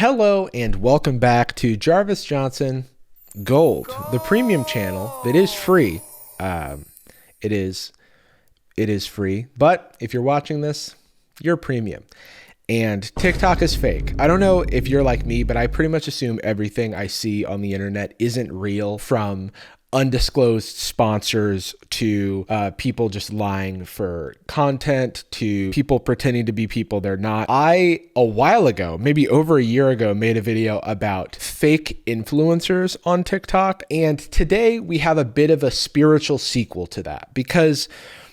Hello and welcome back to Jarvis Johnson Gold, the premium channel that is free. It is free, but if you're watching this, you're premium. And TikTok is fake. I don't know if you're like me, but I pretty much assume everything I see on the internet isn't real, from undisclosed sponsors to people just lying for content to people pretending to be people they're not. A while ago, maybe over a year ago, made a video about fake influencers on TikTok. And today we have a bit of a spiritual sequel to that, because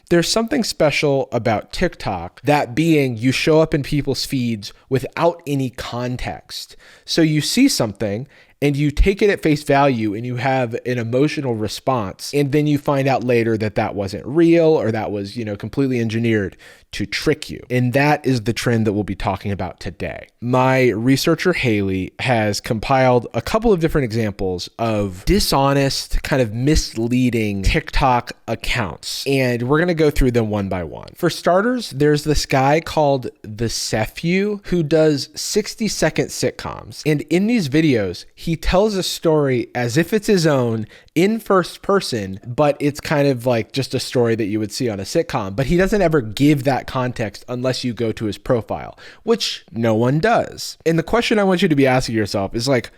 there's something special about TikTok, that being you show up in people's feeds without any context. So you see something and you take it at face value and you have an emotional response. And then you find out later that that wasn't real, or that was, completely engineered to trick you. And that is the trend that we'll be talking about today. My researcher, Haley, has compiled a couple of different examples of dishonest, kind of misleading TikTok accounts. And we're going to go through them one by one. For starters, there's this guy called the Sephew who does 60-second sitcoms. And in these videos, he tells a story as if it's his own in first person, but it's kind of like just a story that you would see on a sitcom. But he doesn't ever give that context unless you go to his profile, which no one does. And the question I want you to be asking yourself is like,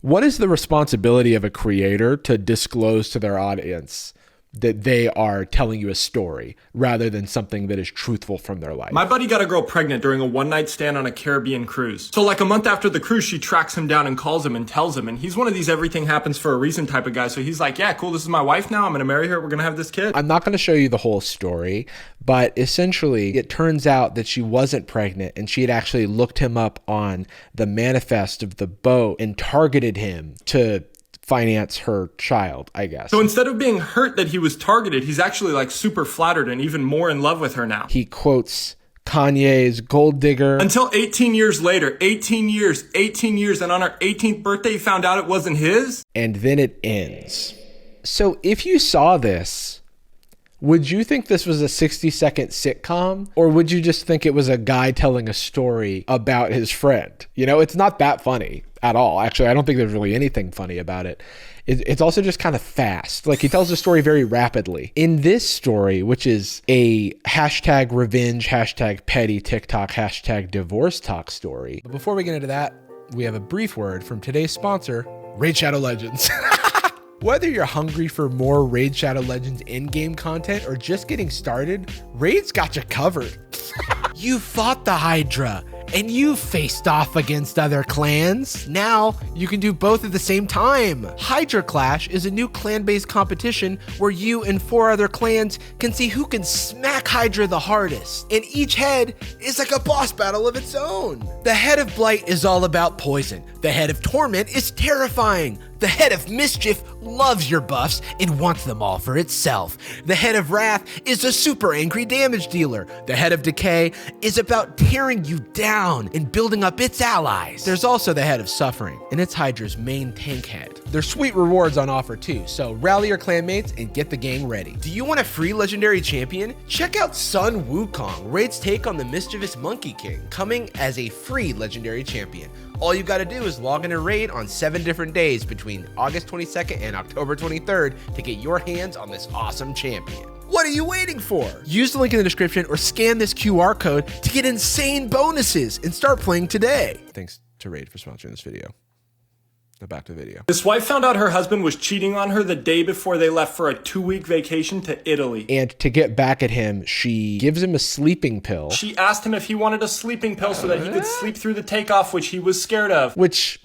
what is the responsibility of a creator to disclose to their audience that they are telling you a story rather than something that is truthful from their life? My buddy got a girl pregnant during a one-night stand on a Caribbean cruise. So like a month after the cruise, she tracks him down and calls him and tells him. And he's one of these everything happens for a reason type of guy. So he's like, yeah, cool, this is my wife now. I'm going to marry her. We're going to have this kid. I'm not going to show you the whole story, but essentially it turns out that she wasn't pregnant, and she had actually looked him up on the manifest of the boat and targeted him to finance her child, I guess. So instead of being hurt that he was targeted, he's actually like super flattered and even more in love with her now. He quotes Kanye's Gold Digger. Until 18 years later, 18 years, and on her 18th birthday, he found out it wasn't his. And then it ends. So if you saw this, would you think this was a 60-second sitcom? Or would you just think it was a guy telling a story about his friend? It's not that funny at all. Actually, I don't think there's really anything funny about it. It's also just kind of fast. Like, he tells the story very rapidly. In this story, which is a hashtag revenge, hashtag petty TikTok, hashtag divorce talk story. But before we get into that, we have a brief word from today's sponsor, Raid Shadow Legends. Whether you're hungry for more Raid Shadow Legends in-game content or just getting started, Raid's got you covered. You fought the Hydra, and you faced off against other clans. Now you can do both at the same time. Hydra Clash is a new clan-based competition where you and 4 other clans can see who can smack Hydra the hardest. And each head is like a boss battle of its own. The head of Blight is all about poison. The head of Torment is terrifying. The head of Mischief loves your buffs and wants them all for itself. The head of Wrath is a super angry damage dealer. The head of Decay is about tearing you down and building up its allies. There's also the head of Suffering, and it's Hydra's main tank head. There's sweet rewards on offer too, so rally your clanmates and get the gang ready. Do you want a free legendary champion? Check out Sun Wukong, Raid's take on the mischievous Monkey King, coming as a free legendary champion. All you gotta do is log in a raid on 7 different days between August 22nd and October 23rd to get your hands on this awesome champion. What are you waiting for? Use the link in the description or scan this QR code to get insane bonuses and start playing today. Thanks to Raid for sponsoring this video. Now back to the video. This wife found out her husband was cheating on her the day before they left for a 2-week vacation to Italy. And to get back at him, she gives him a sleeping pill. She asked him if he wanted a sleeping pill so that he could sleep through the takeoff, which he was scared of. Which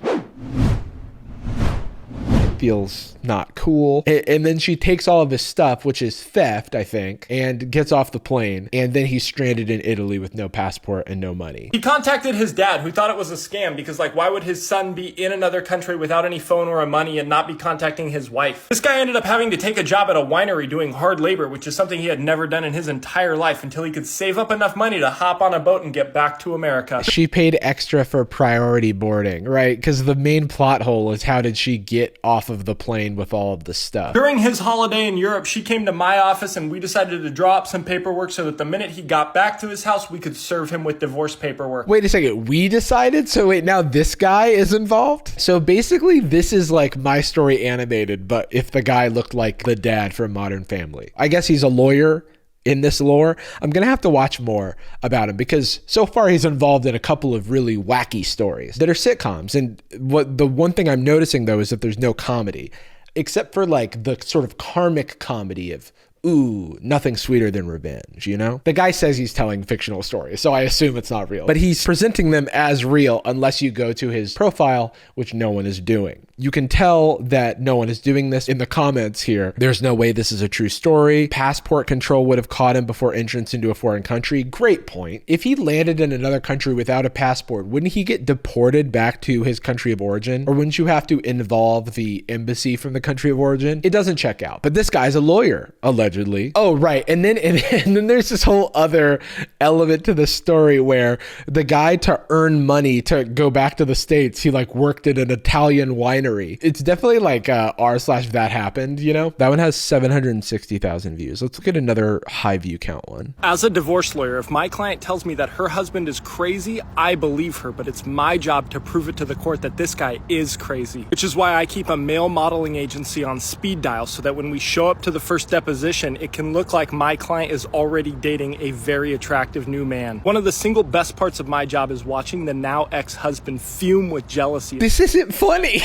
feels not cool. And then she takes all of his stuff, which is theft, I think, and gets off the plane. And then he's stranded in Italy with no passport and no money. He contacted his dad, who thought it was a scam because, why would his son be in another country without any phone or money and not be contacting his wife? This guy ended up having to take a job at a winery doing hard labor, which is something he had never done in his entire life, until he could save up enough money to hop on a boat and get back to America. She paid extra for priority boarding, right? Because the main plot hole is, how did she get off off of the plane with all of the stuff. During his holiday in Europe, she came to my office and we decided to draw up some paperwork so that the minute he got back to his house, we could serve him with divorce paperwork. Wait a second, we decided? So wait, now this guy is involved? So basically this is like My Story animated, but if the guy looked like the dad from Modern Family. I guess he's a lawyer in this lore. I'm going to have to watch more about him because so far he's involved in a couple of really wacky stories that are sitcoms. And the one thing I'm noticing though is that there's no comedy, except for like the sort of karmic comedy of, ooh, nothing sweeter than revenge, you know? The guy says he's telling fictional stories, so I assume it's not real. But he's presenting them as real unless you go to his profile, which no one is doing. You can tell that no one is doing this in the comments here. There's no way this is a true story. Passport control would have caught him before entrance into a foreign country. Great point. If he landed in another country without a passport, wouldn't he get deported back to his country of origin? Or wouldn't you have to involve the embassy from the country of origin? It doesn't check out. But this guy's a lawyer, allegedly. Oh, right. And then there's this whole other element to the story where the guy, to earn money to go back to the States, he like worked at an Italian winery. It's definitely like r/that happened, you know? That one has 760,000 views. Let's look at another high view count one. As a divorce lawyer, if my client tells me that her husband is crazy, I believe her, but it's my job to prove it to the court that this guy is crazy. Which is why I keep a male modeling agency on speed dial so that when we show up to the first deposition, it can look like my client is already dating a very attractive new man. One of the single best parts of my job is watching the now ex-husband fume with jealousy. This isn't funny.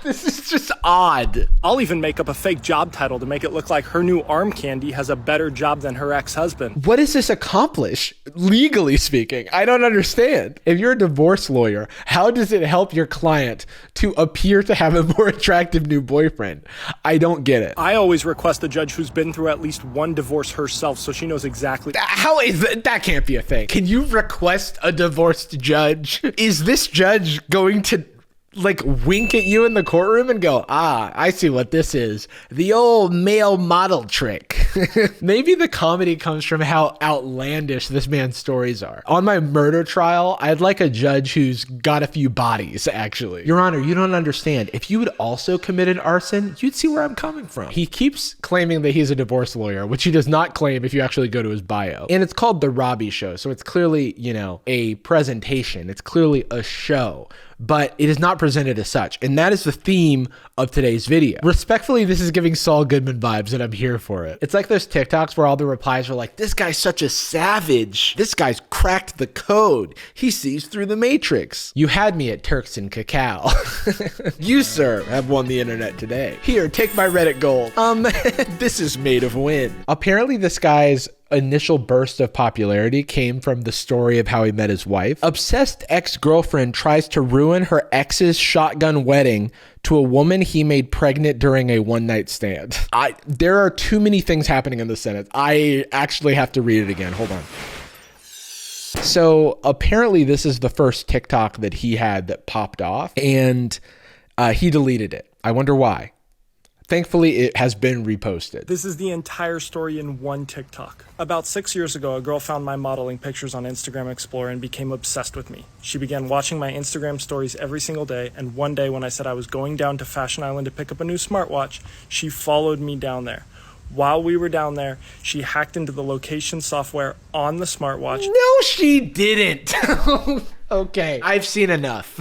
This is just odd. I'll even make up a fake job title to make it look like her new arm candy has a better job than her ex-husband. What does this accomplish, legally speaking? I don't understand. If you're a divorce lawyer, how does it help your client to appear to have a more attractive new boyfriend? I don't get it. I always request a judge who's been through at least one divorce herself so she knows exactly. How is that? That can't be a thing. Can you request a divorced judge? Is this judge going to like wink at you in the courtroom and go, I see what this is. The old male model trick. Maybe the comedy comes from how outlandish this man's stories are. On my murder trial, I'd like a judge who's got a few bodies, actually. Your Honor, you don't understand. If you had also committed arson, you'd see where I'm coming from. He keeps claiming that he's a divorce lawyer, which he does not claim if you actually go to his bio. And it's called The Robbie Show. So it's clearly, you know, a presentation. It's clearly a show, but it is not presented as such. And that is the theme of today's video. Respectfully, this is giving Saul Goodman vibes and I'm here for it. It's like those TikToks where all the replies are like, this guy's such a savage. This guy's cracked the code. He sees through the matrix. You had me at Turks and Cacao. You, sir, have won the internet today. Here, take my Reddit gold. This is made of wind. Apparently this guy's initial burst of popularity came from the story of how he met his wife. Obsessed ex-girlfriend tries to ruin her ex's shotgun wedding to a woman he made pregnant during a one-night stand. There are too many things happening in the sentence. I actually have to read it again. Hold on. So apparently this is the first TikTok that he had that popped off, and he deleted it. I wonder why. Thankfully, it has been reposted. This is the entire story in one TikTok. About 6 years ago, a girl found my modeling pictures on Instagram Explorer and became obsessed with me. She began watching my Instagram stories every single day, and one day when I said I was going down to Fashion Island to pick up a new smartwatch, she followed me down there. While we were down there, she hacked into the location software on the smartwatch. No, she didn't. Okay, I've seen enough.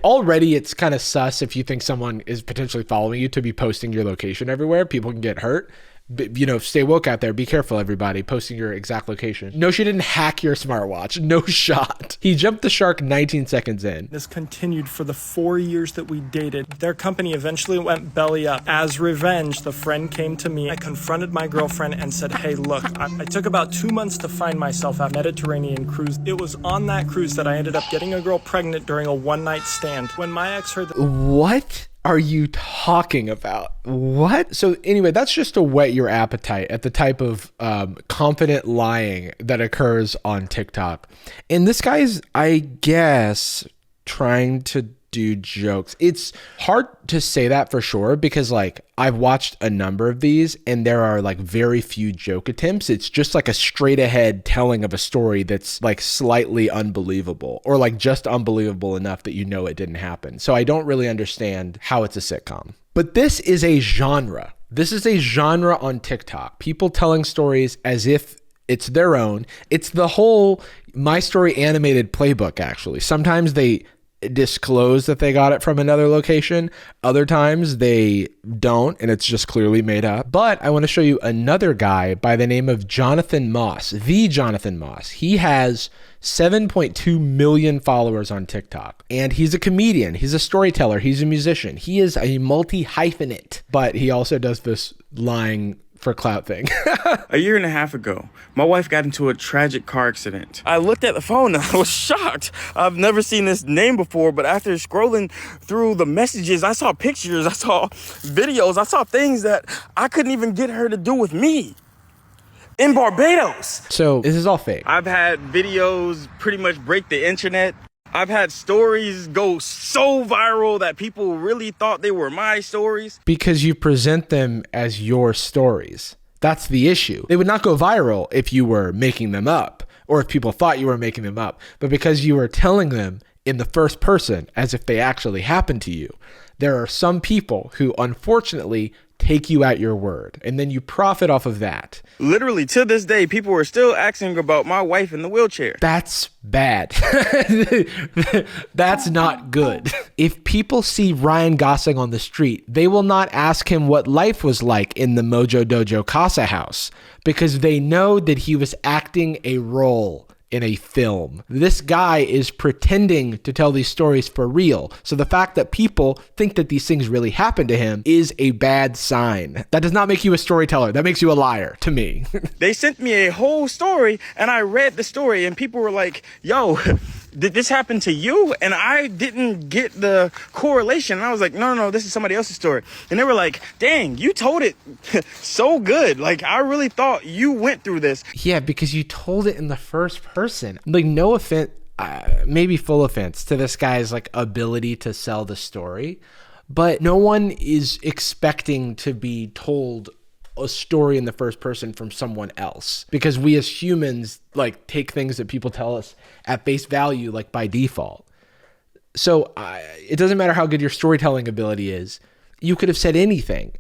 Already, it's kind of sus if you think someone is potentially following you to be posting your location everywhere. People can get hurt. You know, stay woke out there. Be careful, everybody, posting your exact location. No, she didn't hack your smartwatch. No shot. He jumped the shark 19 seconds in. This continued for the 4 years that we dated. Their company eventually went belly up. As revenge, the friend came to me. I confronted my girlfriend and said, hey, look, I took about 2 months to find myself on a Mediterranean cruise. It was on that cruise that I ended up getting a girl pregnant during a one-night stand. When my ex heard that— What are you talking about? What? So anyway, that's just to whet your appetite at the type of confident lying that occurs on TikTok. And this guy is, I guess, trying to do jokes. It's hard to say that for sure because like I've watched a number of these and there are like very few joke attempts. It's just like a straight ahead telling of a story that's like slightly unbelievable or like just unbelievable enough that you know it didn't happen. So I don't really understand how it's a sitcom. But this is a genre. This is a genre on TikTok. People telling stories as if it's their own. It's the whole My Story animated playbook, actually. Sometimes they disclose that they got it from another location. Other times they don't, and it's just clearly made up. But I want to show you another guy by the name of Jonathan Moss, the Jonathan Moss. He has 7.2 million followers on TikTok, and he's a comedian. He's a storyteller. He's a musician. He is a multi-hyphenate, but he also does this lying for clout thing. A year and a half ago, my wife got into a tragic car accident. I looked at the phone and I was shocked. I've never seen this name before, but after scrolling through the messages, I saw pictures, I saw videos, I saw things that I couldn't even get her to do with me. In Barbados. So this is all fake. I've had videos pretty much break the internet. I've had stories go so viral that people really thought they were my stories. Because you present them as your stories. That's the issue. They would not go viral if you were making them up or if people thought you were making them up. But because you were telling them in the first person as if they actually happened to you, there are some people who unfortunately take you at your word, and then you profit off of that. Literally, to this day, people are still asking about my wife in the wheelchair. That's bad. That's not good. If people see Ryan Gosling on the street, they will not ask him what life was like in the Mojo Dojo Casa house because they know that he was acting a role in a film. This guy is pretending to tell these stories for real. So the fact that people think that these things really happen to him is a bad sign. That does not make you a storyteller. That makes you a liar to me. They sent me a whole story and I read the story and people were like, yo, did this happen to you? And I didn't get the correlation. And I was like, no, this is somebody else's story. And they were like, dang, you told it so good. Like, I really thought you went through this. Yeah, because you told it in the first person. Like, no offense, maybe full offense to this guy's like ability to sell the story, but no one is expecting to be told a story in the first person from someone else because we as humans like take things that people tell us at face value like by default. So it doesn't matter how good your storytelling ability is. You could have said anything.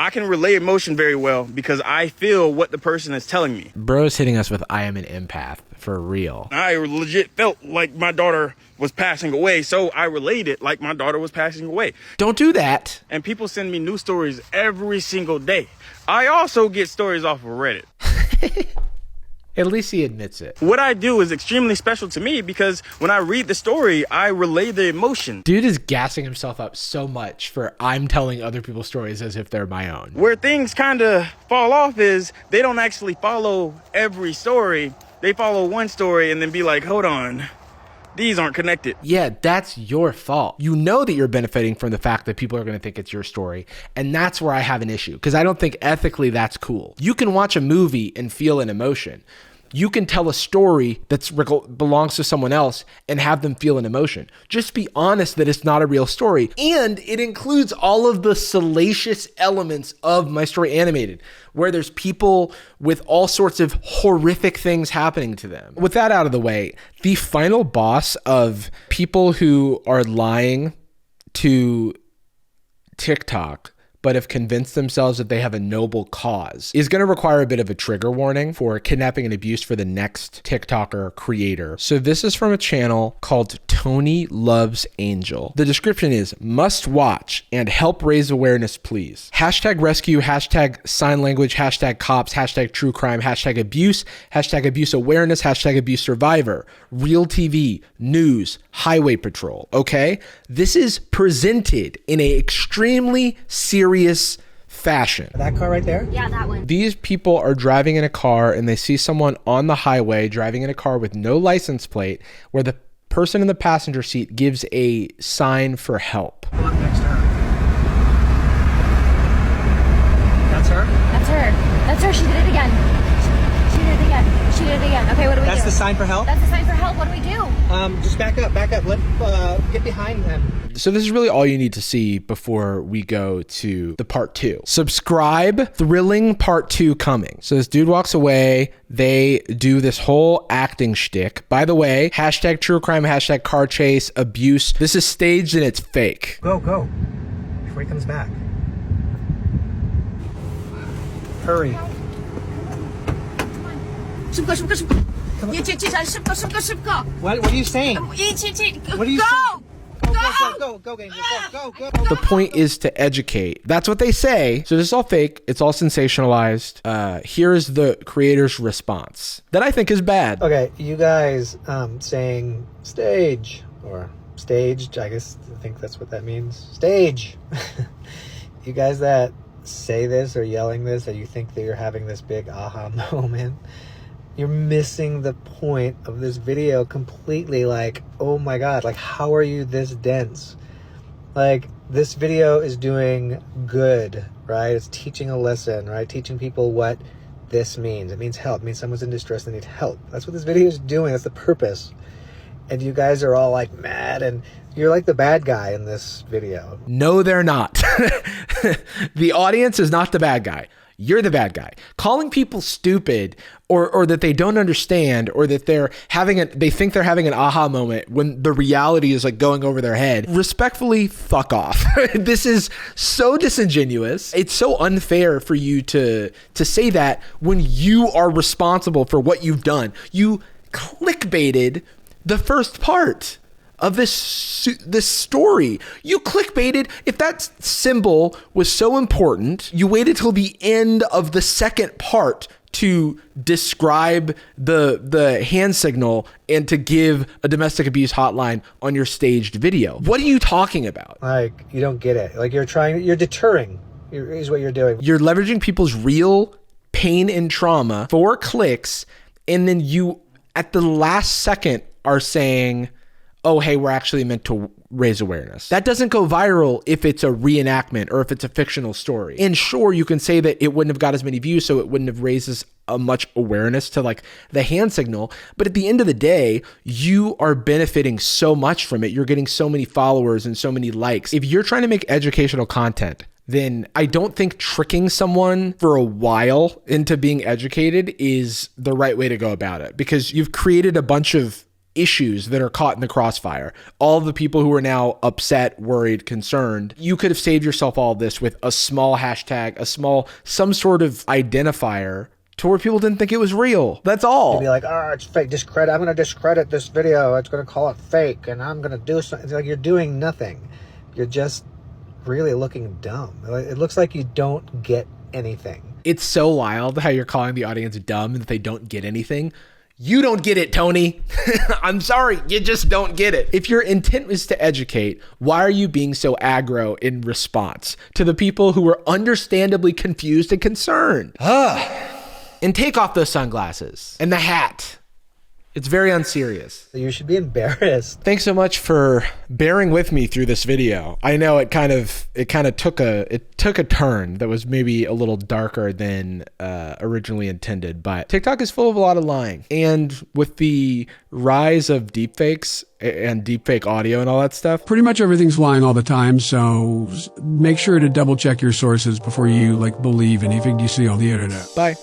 I can relay emotion very well because I feel what the person is telling me. Bro's hitting us with I am an empath for real. I legit felt like my daughter was passing away, so I relayed it like my daughter was passing away. Don't do that. And people send me new stories every single day. I also get stories off of Reddit. At least he admits it. What I do is extremely special to me because when I read the story, I relay the emotion. Dude is gassing himself up so much for I'm telling other people's stories as if they're my own. Where things kind of fall off is they don't actually follow every story. They follow one story and then be like, hold on, these aren't connected. Yeah, that's your fault. You know that you're benefiting from the fact that people are going to think it's your story. And that's where I have an issue because I don't think ethically that's cool. You can watch a movie and feel an emotion. You can tell a story that belongs to someone else and have them feel an emotion. Just be honest that it's not a real story. And it includes all of the salacious elements of My Story Animated, where there's people with all sorts of horrific things happening to them. With that out of the way, the final boss of people who are lying to TikTok but have convinced themselves that they have a noble cause is going to require a bit of a trigger warning for kidnapping and abuse for the next TikToker creator. So this is from a channel called Tony Loves Angel. The description is must watch and help raise awareness, please. Hashtag rescue, hashtag sign language, hashtag cops, hashtag true crime, hashtag abuse awareness, hashtag abuse survivor, real TV, news, highway patrol. Okay. This is presented in a extremely serious fashion. That car right there? Yeah, that one. These people are driving in a car and they see someone on the highway driving in a car with no license plate where the person in the passenger seat gives a sign for help. Go up next to her. That's her? That's her. That's her. She did it again. She did it again. cheated again. Okay, what do we do? That's the sign for help? That's the sign for help. What do we do? Just back up. Let, get behind them. So this is really all you need to see before we go to the part 2. Subscribe, thrilling part 2 coming. So this dude walks away. They do this whole acting shtick. By the way, hashtag true crime, hashtag car chase, abuse. This is staged and it's fake. Go, go. Before he comes back. Hurry. szybko, szybko, szybko. Jedź, szybko, szybko, szybko. What are you saying? Idź. What are you Go! saying? Go, Angel. Go. The point is to educate. That's what they say. So this is all fake. It's all sensationalized. Here is the creator's response that I think is bad. Okay, you guys saying stage or staged, I think that's what that means. Stage. You guys that say this or yelling this, or you think that you're having this big aha moment, you're missing the point of this video completely. Like, oh my God, like, how are you this dense? Like, this video is doing good, right? It's teaching a lesson, right? Teaching people what this means. It means help. It means someone's in distress and they need help. That's what this video is doing. That's the purpose. And you guys are all like mad, and you're like the bad guy in this video. No, they're not. The audience is not the bad guy. You're the bad guy. Calling people stupid or that they don't understand, or that they think they're having an aha moment when the reality is like going over their head. Respectfully, fuck off. This is so disingenuous. It's so unfair for you to say that when you are responsible for what you've done. You clickbaited the first part of this story. You clickbaited. If that symbol was so important, you waited till the end of the second part to describe the hand signal and to give a domestic abuse hotline on your staged video. What are you talking about? Like, you don't get it. Like, you're deterring is what you're doing. You're leveraging people's real pain and trauma for clicks, and then you, at the last second, are saying, oh, hey, we're actually meant to raise awareness. That doesn't go viral if it's a reenactment or if it's a fictional story. And sure, you can say that it wouldn't have got as many views, so it wouldn't have raised as much awareness to like the hand signal. But at the end of the day, you are benefiting so much from it. You're getting so many followers and so many likes. If you're trying to make educational content, then I don't think tricking someone for a while into being educated is the right way to go about it, because you've created a bunch of issues that are caught in the crossfire. All of the people who are now upset, worried, concerned. You could have saved yourself all this with a small hashtag, some sort of identifier to where people didn't think it was real. That's all. You'd be like, oh, it's fake. I'm going to discredit this video. It's going to call it fake, and I'm going to do something. It's like, you're doing nothing. You're just really looking dumb. It looks like you don't get anything. It's so wild how you're calling the audience dumb and that they don't get anything. You don't get it, Tony. I'm sorry, you just don't get it. If your intent was to educate, why are you being so aggro in response to the people who were understandably confused and concerned? And take off those sunglasses and the hat. It's very unserious. You should be embarrassed. Thanks so much for bearing with me through this video. I know it kind of took a turn that was maybe a little darker than originally intended, but TikTok is full of a lot of lying. And with the rise of deepfakes and deepfake audio and all that stuff, pretty much everything's lying all the time. So make sure to double check your sources before you believe anything you see on the internet. Bye.